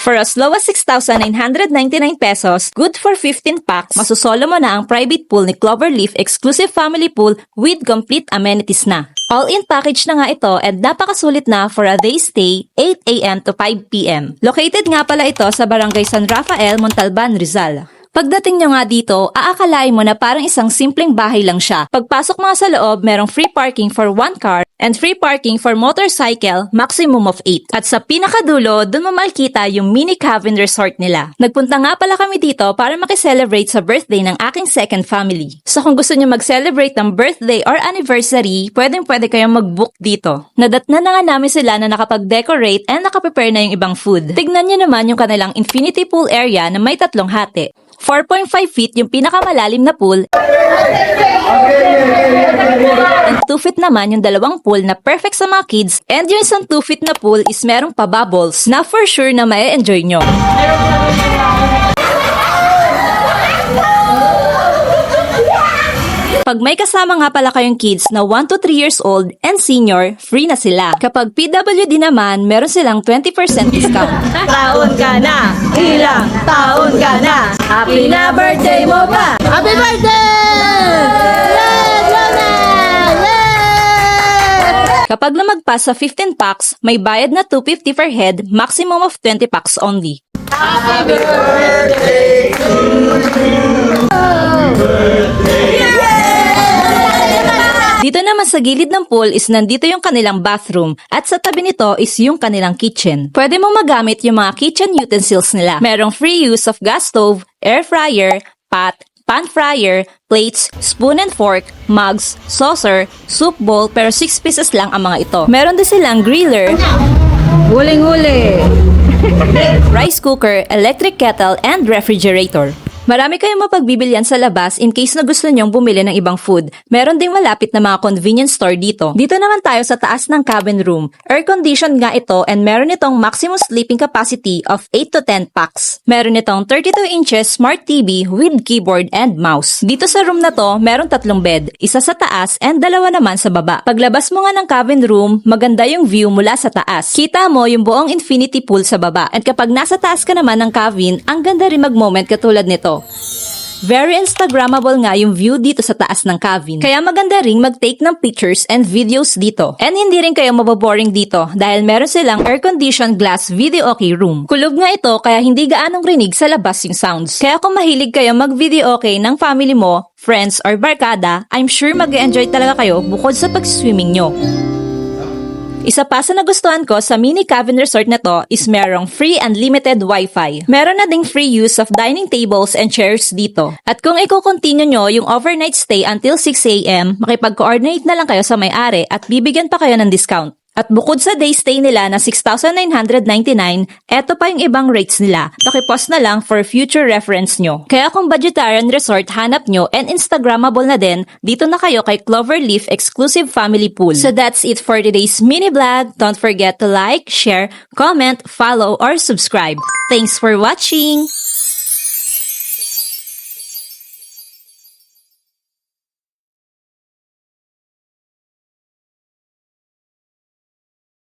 For as low as 6,999 pesos, good for 15 packs, masusolo mo na ang private pool ni Cloverleaf Exclusive Family Pool with complete amenities na. All-in package na nga ito and napakasulit na for a day stay 8 a.m. to 5 p.m. Located nga pala ito sa Barangay San Rafael, Montalban, Rizal. Pagdating nyo nga dito, aakalain mo na parang isang simpleng bahay lang siya. Pagpasok mo sa loob, merong free parking for 1 car and free parking for motorcycle, maximum of 8. At sa pinakadulo, dun mo makikita yung mini cabin resort nila. Nagpunta nga pala kami dito para makiselebrate sa birthday ng aking second family. So kung gusto nyo mag-celebrate ng birthday or anniversary, pwede kayong mag-book dito. Nadatnan na nga namin sila na nakapag-decorate and nakaprepare na yung ibang food. Tignan nyo naman yung kanilang infinity pool area na may 3 hati. 4.5 feet yung pinakamalalim na pool and 2 feet naman yung dalawang pool na perfect sa mga kids, and yung isang 2 feet na pool is merong pa-bubbles na for sure na ma-enjoy nyo. Pag may kasama nga pala kayong kids na 1 to 3 years old and senior, free na sila. Kapag PWD naman, meron silang 20% discount. Taon ka na! Ilang taon ka na! Happy na birthday mo pa! Happy birthday! Yay! Lona! Yay! Kapag lumagpas sa 15 packs, may bayad na 250 per head, maximum of 20 packs only. Happy birthday to you! Dito naman sa gilid ng pool is nandito yung kanilang bathroom at sa tabi nito is yung kanilang kitchen. Pwede mo magamit yung mga kitchen utensils nila. Merong free use of gas stove, air fryer, pot, pan fryer, plates, spoon and fork, mugs, saucer, soup bowl, pero 6 pieces lang ang mga ito. Meron din silang griller, Huling-huli! rice cooker, electric kettle, and refrigerator. Marami kayong mapagbibilyan sa labas in case na gusto nyong bumili ng ibang food. Meron ding malapit na mga convenience store dito. Dito naman tayo sa taas ng cabin room. Air-conditioned nga ito and meron itong maximum sleeping capacity of 8 to 10 packs. Meron itong 32 inches smart TV with keyboard and mouse. Dito sa room na to, meron 3 bed. Isa sa taas and 2 naman sa baba. Paglabas mo nga ng cabin room, maganda yung view mula sa taas. Kita mo yung buong infinity pool sa baba. At kapag nasa taas ka naman ng cabin, ang ganda rin mag-moment katulad nito. Very Instagrammable nga yung view dito sa taas ng cabin. Kaya maganda ring mag-take ng pictures and videos dito. And hindi rin kayo maboboring dito dahil meron silang air-conditioned glass video okay room. Kulog nga ito kaya hindi gaanong rinig sa labas yung sounds. Kaya kung mahilig kayo mag-video okay ng family mo, friends or barkada, I'm sure mag-enjoy talaga kayo bukod sa pag-swimming nyo. Isa pa sa nagustuhan ko sa mini cabin resort na to is merong free unlimited wifi. Meron na ding free use of dining tables and chairs dito. At kung i-continue nyo yung overnight stay until 6 a.m., makipag-coordinate na lang kayo sa may-ari at bibigyan pa kayo ng discount. At bukod sa day stay nila na 6,999, eto pa yung ibang rates nila. Pakipost na lang for future reference nyo. Kaya kung vegetarian resort hanap nyo and Instagrammable na din, dito na kayo kay Cloverleaf Exclusive Family Pool. So that's it for today's mini vlog. Don't forget to like, share, comment, follow, or subscribe. Thanks for watching!